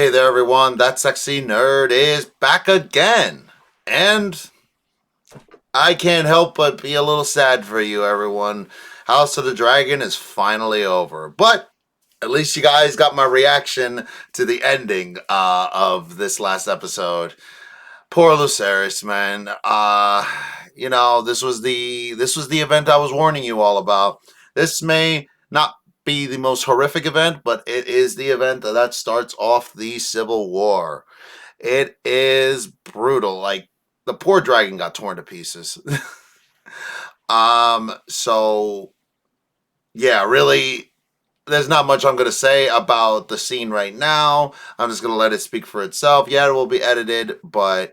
Hey there everyone, that sexy nerd is back again. And I can't help but be a little sad for you everyone. House of the Dragon is finally over. But at least you guys got my reaction to the ending of this last episode. Poor Lucerys, man. This was the event I was warning you all about. This may not be the most horrific event, but it is the event that starts off the Civil War. It is brutal. Like, the poor dragon got torn to pieces. So yeah, really, there's not much I'm gonna say about the scene right now. I'm just gonna let it speak for itself. Yeah, it will be edited, but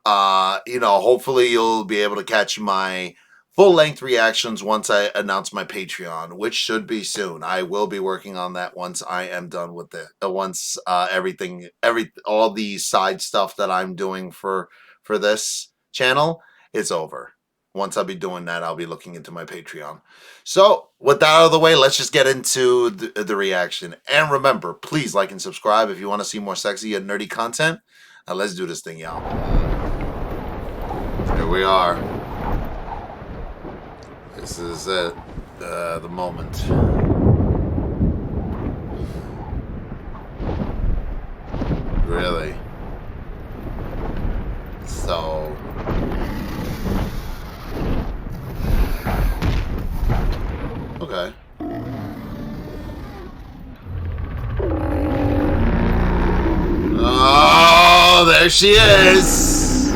hopefully you'll be able to catch my full-length reactions once I announce my Patreon, which should be soon. I will be working on that once I am done with it. Once all the side stuff that I'm doing for this channel is over. Once I'll be doing that, I'll be looking into my Patreon. So, with that out of the way, let's just get into the reaction. And remember, please like and subscribe if you want to see more sexy and nerdy content. Now, let's do this thing, y'all. Here we are. This is it. The moment. Really. So... okay. Oh, there she is.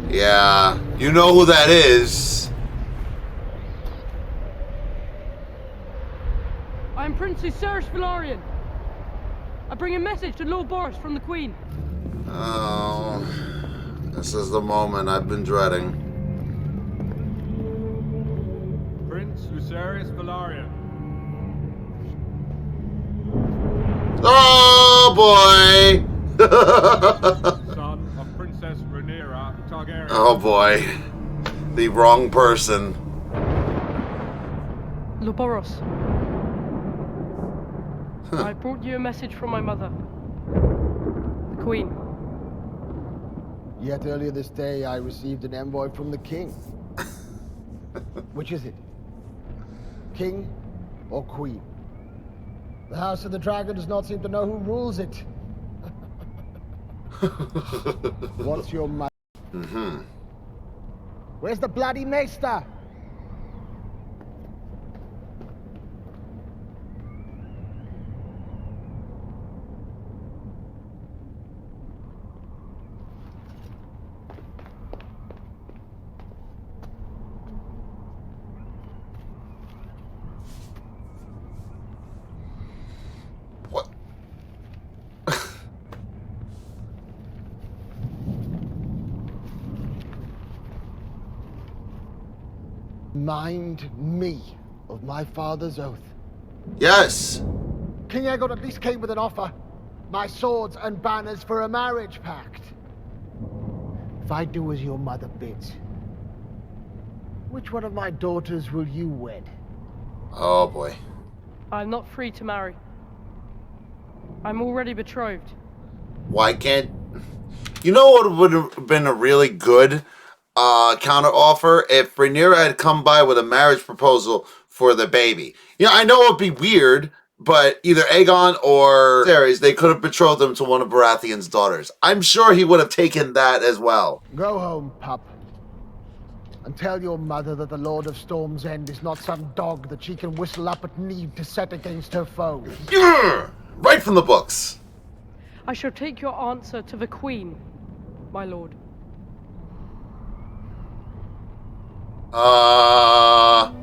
Yeah, you know who that is. I am Prince Lucerys Velaryon. I bring a message to Lord Boris from the Queen. Oh, this is the moment I've been dreading. Prince Lucerys Velaryon. Oh boy! Son of Princess Rhaenyra Targaryen. Oh boy. The wrong person. Lord Boros. I brought you a message from my mother, the Queen. Yet earlier this day, I received an envoy from the king. Which is it? King or queen? The House of the Dragon does not seem to know who rules it. What's your mother? Mm-hmm. Where's the bloody maester? What? Mind me of my father's oath. Yes. King Aegon at least came with an offer. My swords and banners for a marriage pact. If I do as your mother bids, which one of my daughters will you wed? Oh boy. I'm not free to marry. I'm already betrothed. Why can't... You know what would have been a really good counter offer? If Rhaenyra had come by with a marriage proposal for the baby. I know it would be weird, but either Aegon or Viserys, they could have betrothed him to one of Baratheon's daughters. I'm sure he would have taken that as well. Go home, pup. And tell your mother that the Lord of Storm's End is not some dog that she can whistle up at need to set against her foes. Right from the books. I shall take your answer to the Queen, my lord.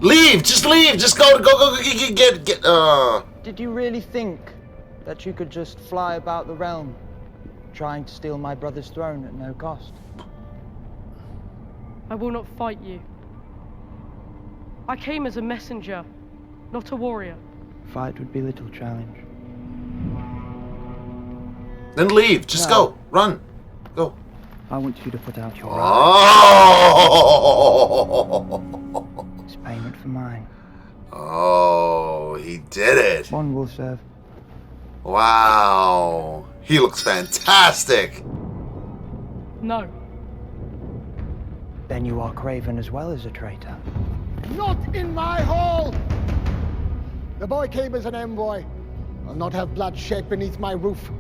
Leave! Just leave! Just go, get, Did you really think that you could just fly about the realm, trying to steal my brother's throne at no cost? I will not fight you. I came as a messenger, not a warrior. Fight would be little challenge. Then leave. Just go. Run. Go. I want you to put out your Oh! It's payment for mine. Oh. did it. One will serve. Wow. He looks fantastic. No. Then you are craven as well as a traitor. Not in my hall! The boy came as an envoy. I'll not have blood shed beneath my roof.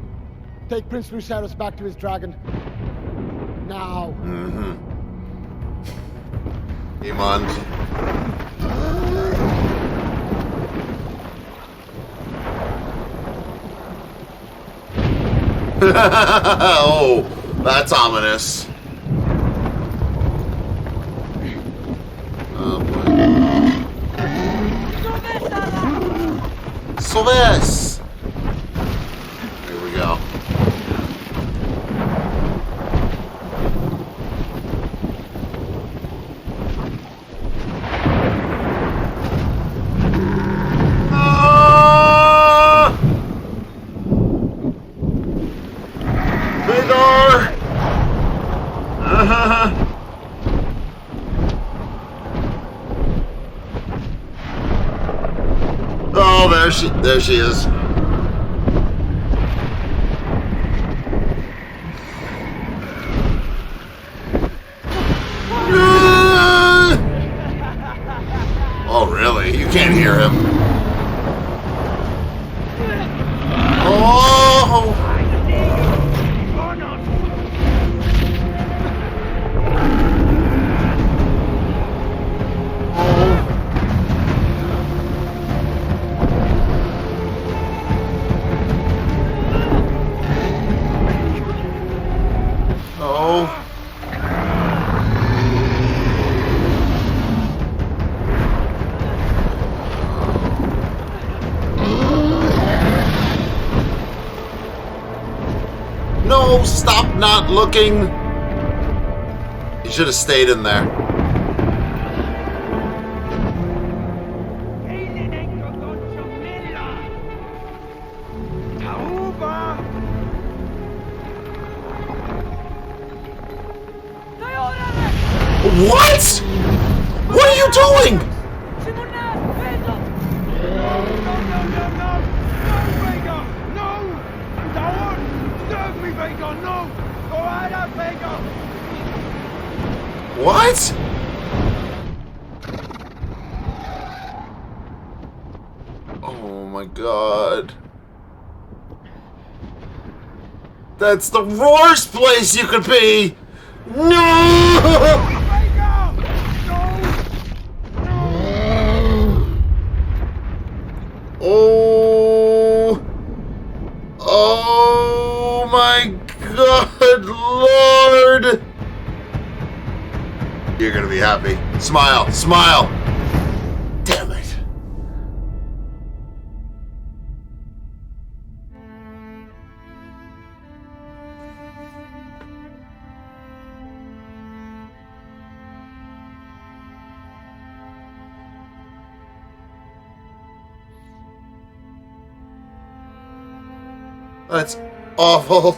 Take Prince Lucerys back to his dragon. Now. Iman. Oh, that's ominous. Oh boy. Sylvester! Here we go. Oh, there she is. Oh, really? You can't hear him. Oh! Oh. No, stop not looking. You should have stayed in there. What? What are you doing? What? Oh my god. That's the worst place you could be! No! Oh! Oh my god, Lord! You're gonna be happy. Smile, smile! Damn it. That's awful.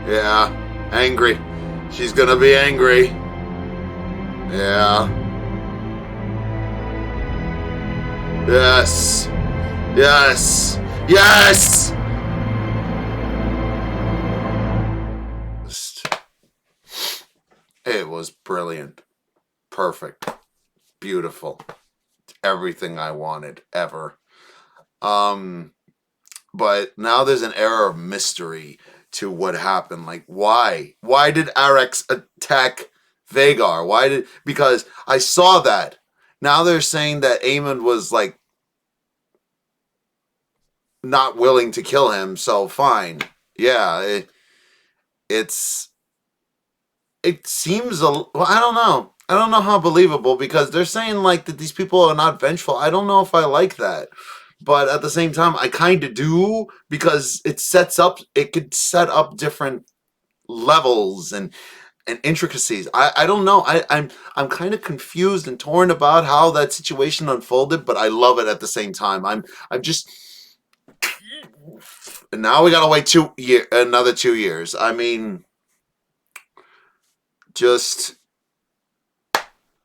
Yeah, angry. She's gonna be angry. Yeah. Yes. Yes. Yes! It was brilliant. Perfect. Beautiful. Everything I wanted ever. But now there's an air of mystery to what happened. Like, why? Why did Arax attack Vhagar? Because I saw that. Now they're saying that Aemon was, like, not willing to kill him, so fine. Yeah, it seems, well, I don't know. I don't know how believable, because they're saying, like, that these people are not vengeful. I don't know if I like that. But at the same time, I kind of do, because it could set up different levels, and and intricacies. I don't know. I'm kind of confused and torn about how that situation unfolded, but I love it at the same time. I'm just. And now we gotta wait another 2 years. I mean, just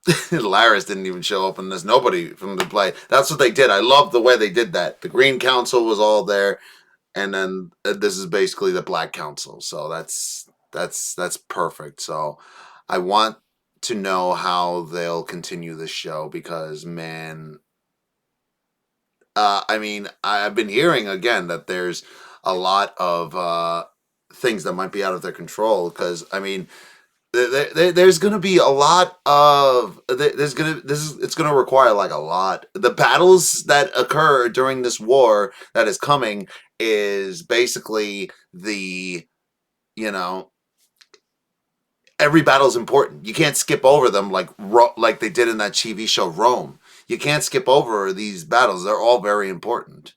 Laris didn't even show up, and there's nobody from the play. That's what they did. I love the way they did that. The Green Council was all there, and then this is basically the Black Council. So that's perfect. So I want to know how they'll continue this show because, man, I mean, I've been hearing again that there's a lot of things that might be out of their control. Because I mean, there's going to be a lot of it's going to require like a lot. The battles that occur during this war that is coming is basically the you know every battle is important. You can't skip over them like they did in that TV show Rome. You can't skip over these battles. They're all very important.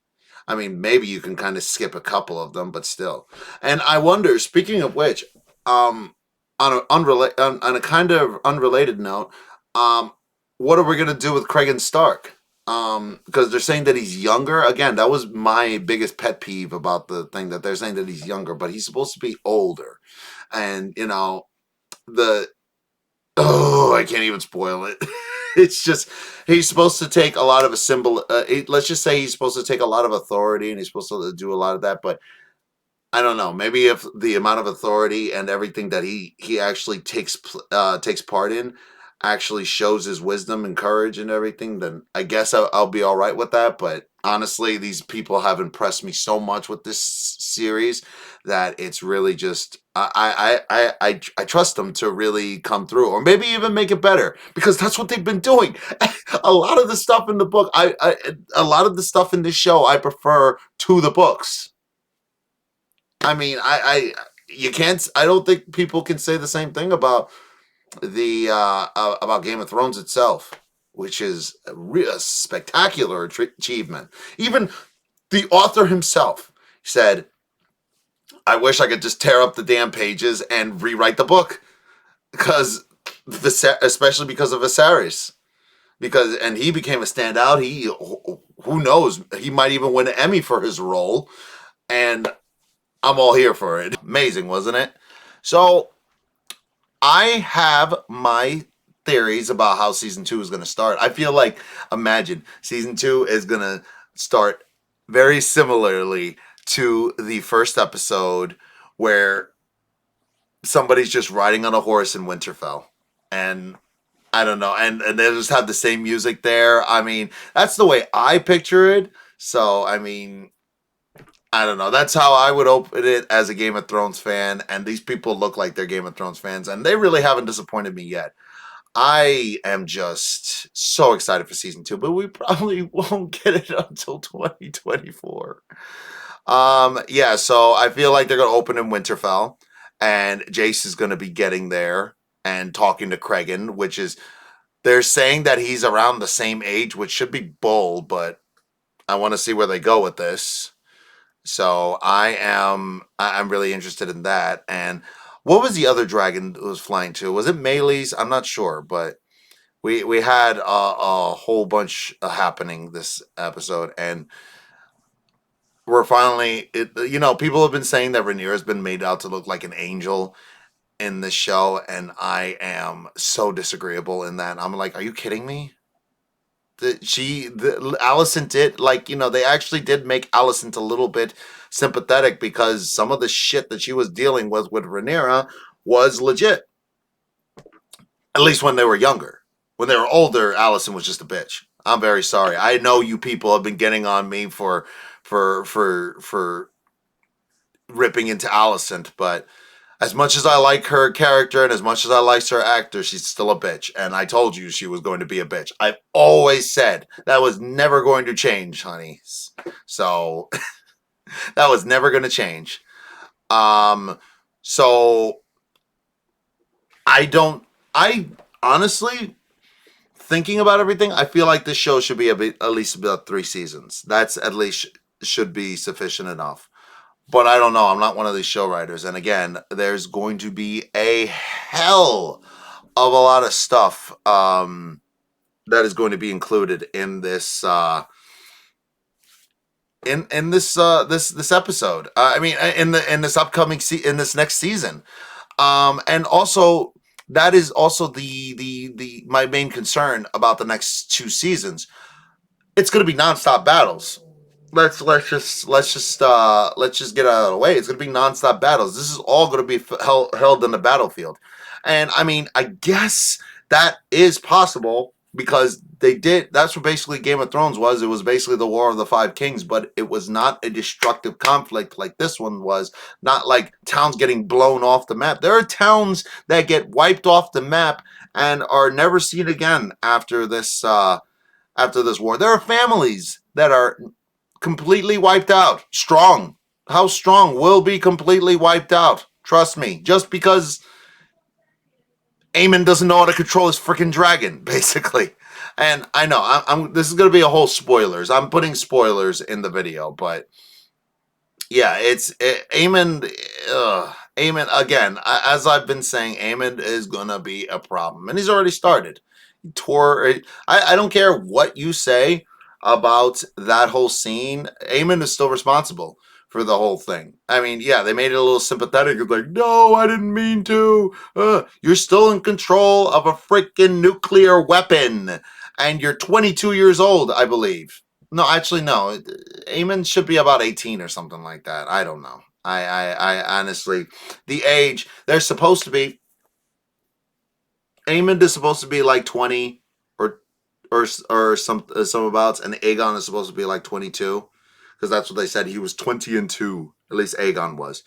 I mean, maybe you can kind of skip a couple of them, but still. And I wonder, speaking of which, on a kind of unrelated note, what are we gonna do with Cregan Stark? Because they're saying that he's younger. Again, that was my biggest pet peeve about the thing that they're saying that he's younger, but he's supposed to be older. And the I can't even spoil it. It's just he's supposed to take a lot of a symbol. Let's just say he's supposed to take a lot of authority, and he's supposed to do a lot of that. But I don't know. Maybe if the amount of authority and everything that he actually takes part in actually shows his wisdom and courage and everything, then I guess I'll be all right with that. But honestly, these people have impressed me so much with this series that it's really just I trust them to really come through, or maybe even make it better because that's what they've been doing. A lot of the stuff in the book, a lot of the stuff in this show, I prefer to the books. I mean, you can't. I don't think people can say the same thing about about Game of Thrones itself, which is a spectacular achievement. Even the author himself said, "I wish I could just tear up the damn pages and rewrite the book," because especially because of Viserys. And he became a standout. Who knows? He might even win an Emmy for his role, and I'm all here for it. Amazing, wasn't it? So I have my theories about how season 2 is going to start. I feel like, imagine, season 2 is going to start very similarly to the first episode where somebody's just riding on a horse in Winterfell. And I don't know. And they just have the same music there. I mean, that's the way I picture it. So, I mean, I don't know. That's how I would open it as a Game of Thrones fan. And these people look like they're Game of Thrones fans. And they really haven't disappointed me yet. I am just so excited for season 2. But we probably won't get it until 2024. Yeah, so I feel like they're going to open in Winterfell. And Jace is going to be getting there and talking to Cregan, which is... They're saying that he's around the same age, which should be bold. But I want to see where they go with this. So I'm really interested in that. And what was the other dragon that was flying to? Was it Melee's? I'm not sure, but we had a whole bunch happening this episode, and we're finally people have been saying that Rhaenyra has been made out to look like an angel in this show, and I am so disagreeable in that. I'm like, are you kidding me? Allison did, they actually did make Allison a little bit sympathetic because some of the shit that she was dealing with Rhaenyra was legit. At least when they were younger. When they were older, Allison was just a bitch. I'm very sorry. I know you people have been getting on me for ripping into Allison, but as much as I like her character and as much as I like her actor, she's still a bitch. And I told you she was going to be a bitch. I've always said that was never going to change, honey. So that was never going to change. So I honestly, thinking about everything, I feel like this show should be at least about 3 seasons. That's at least should be sufficient enough But I don't know. I'm not one of these show writers. And again, there's going to be a hell of a lot of stuff that is going to be included in this in this episode. I mean, in this upcoming in this next season. And also that is also the my main concern about the next 2 seasons. It's going to be nonstop battles. Let's just get out of the way. It's going to be nonstop battles. This is all going to be held in the battlefield, and I mean, I guess that is possible because they did. That's what basically Game of Thrones was. It was basically the War of the Five Kings, but it was not a destructive conflict like this one was. Not like towns getting blown off the map. There are towns that get wiped off the map and are never seen again after this. After this war, there are families that are completely wiped out. Strong. How strong will be completely wiped out. Trust me. Just because Aemon doesn't know how to control his freaking dragon, basically. And I know, this is going to be a whole spoilers. I'm putting spoilers in the video, but yeah, Aemon, Aemon, again, as I've been saying, Aemon is going to be a problem. And he's already started. I don't care what you say about that whole scene. Eamon is still responsible for the whole thing. I mean, yeah, they made it a little sympathetic. It's like, no, I didn't mean to. You're still in control of a freaking nuclear weapon, and you're 22 years old, I believe. No, actually, no. Eamon should be about 18 or something like that. I don't know. I honestly, the age they're supposed to be. Aemon is supposed to be like 20 or some abouts, and Aegon is supposed to be like 22 because that's what they said. He was 20 and 2. At least Aegon was.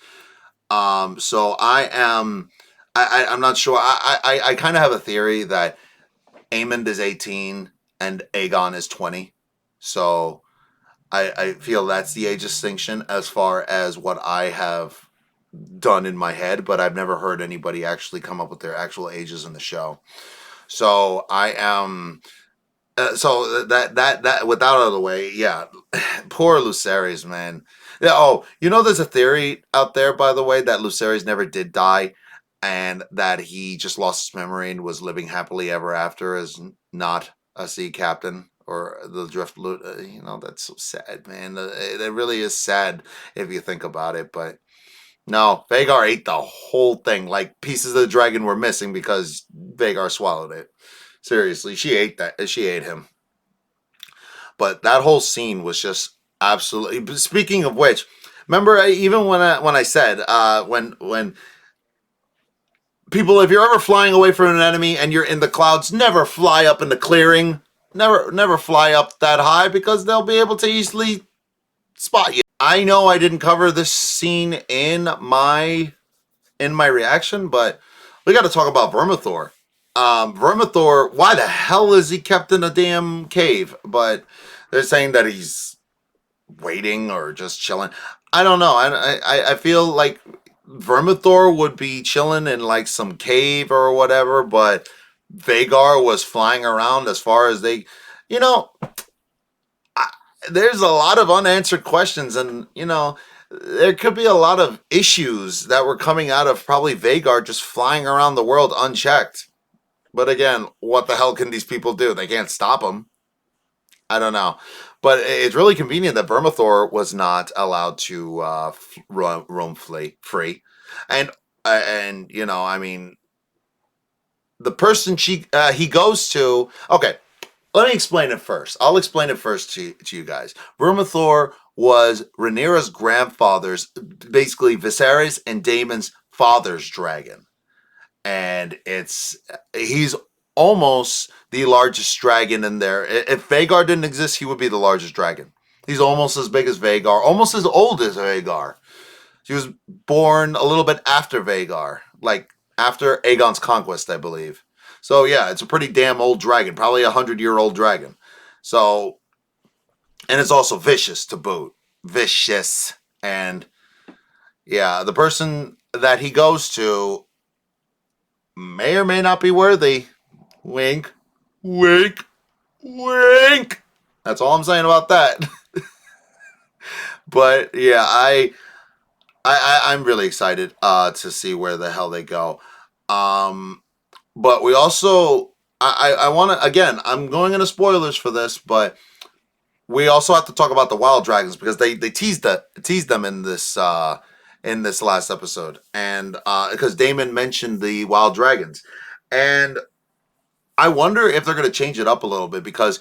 So I'm not sure. I kind of have a theory that Aemon is 18 and Aegon is 20. So I feel that's the age distinction as far as what I have done in my head, but I've never heard anybody actually come up with their actual ages in the show. So I am. So that with that out of the way, yeah. Poor Lucerys, man. Yeah. Oh, there's a theory out there, by the way, that Lucerys never did die, and that he just lost his memory and was living happily ever after as not a sea captain or the drift. That's so sad, man. It really is sad if you think about it, but. No, Vhagar ate the whole thing. Like pieces of the dragon were missing because Vhagar swallowed it. Seriously, she ate that. She ate him. But that whole scene was just absolutely. Speaking of which, remember even when I said when people, if you're ever flying away from an enemy and you're in the clouds, never fly up in the clearing. Never fly up that high because they'll be able to easily spot you. I know I didn't cover this scene in my reaction, but we got to talk about Vermithor. Vermithor, why the hell is he kept in a damn cave? But they're saying that he's waiting or just chilling. I don't know. I feel like Vermithor would be chilling in like some cave or whatever, but Vhagar was flying around as far as they, you know, there's a lot of unanswered questions, and there could be a lot of issues that were coming out of probably Vhagar just flying around the world unchecked. But again, what the hell can these people do? They can't stop him. I don't know. But it's really convenient that Vermithor was not allowed to roam free. And I mean, the person he goes to. Okay, let me explain it first. I'll explain it first to you guys. Vermithor was Rhaenyra's grandfather's, basically Viserys and Daemon's father's dragon. And he's almost the largest dragon in there. If Vhagar didn't exist, he would be the largest dragon. He's almost as big as Vhagar, almost as old as Vhagar. He was born a little bit after Vhagar, like after Aegon's conquest, I believe. So yeah, it's a pretty damn old dragon, probably 100-year-old dragon. So, and it's also vicious to boot. Vicious. And yeah, the person that he goes to may or may not be worthy. Wink. Wink. Wink. That's all I'm saying about that. But yeah, I'm really excited to see where the hell they go. But we also I want to, again, I'm going into spoilers for this, but we also have to talk about the wild dragons because they teased them in this last episode, and because Damon mentioned the wild dragons, and I wonder if they're going to change it up a little bit because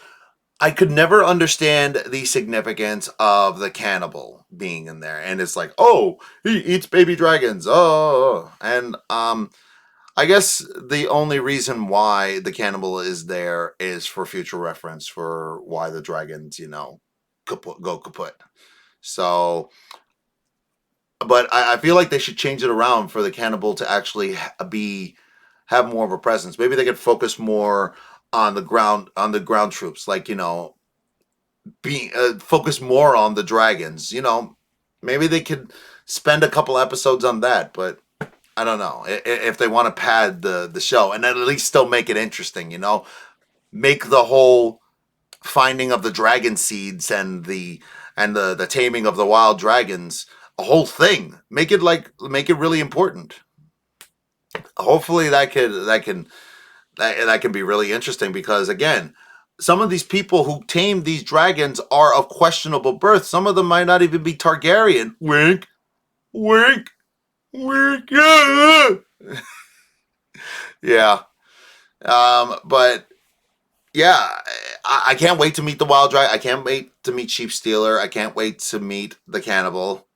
I could never understand the significance of the cannibal being in there, and it's like, oh, he eats baby dragons, oh, and I guess the only reason why the cannibal is there is for future reference for why the dragons, go kaput. So, but I feel like they should change it around for the cannibal to actually have more of a presence. Maybe they could focus more on the ground troops, like be focus more on the dragons. Maybe they could spend a couple episodes on that, but I don't know if they want to pad the show and at least still make it interesting. Make the whole finding of the dragon seeds and the taming of the wild dragons a whole thing. Make it really important. Hopefully that can be really interesting because again, some of these people who tame these dragons are of questionable birth. Some of them might not even be Targaryen. Wink, wink, wink. Yeah. But yeah, I can't wait to meet the wild dragon. I can't wait to meet Sheep Stealer. I can't wait to meet the cannibal.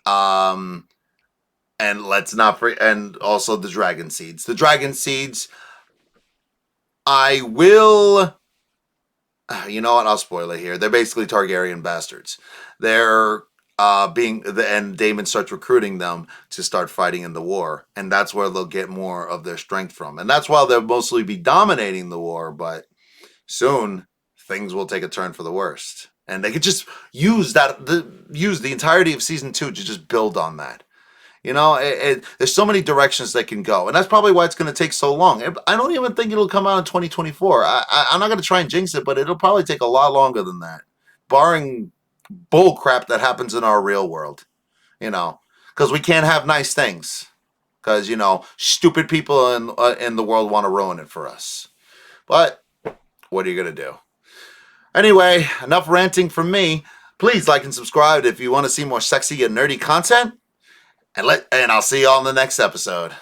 Um, and let's not and also the dragon seeds. The dragon seeds. I will. You know what? I'll spoil it here. They're basically Targaryen bastards. They're and Daemon starts recruiting them to start fighting in the war, and that's where they'll get more of their strength from, and that's why they'll mostly be dominating the war. But soon things will take a turn for the worst, and they could just use use the entirety of season 2 to just build on that. There's so many directions they can go, and that's probably why it's going to take so long. I don't even think it'll come out in 2024. I'm not going to try and jinx it, but it'll probably take a lot longer than that, barring bull crap that happens in our real world. Because we can't have nice things, because stupid people in the world want to ruin it for us. But what are you going to do? Anyway, enough ranting from me. Please like and subscribe if you want to see more sexy and nerdy content. And I'll see you all in the next episode.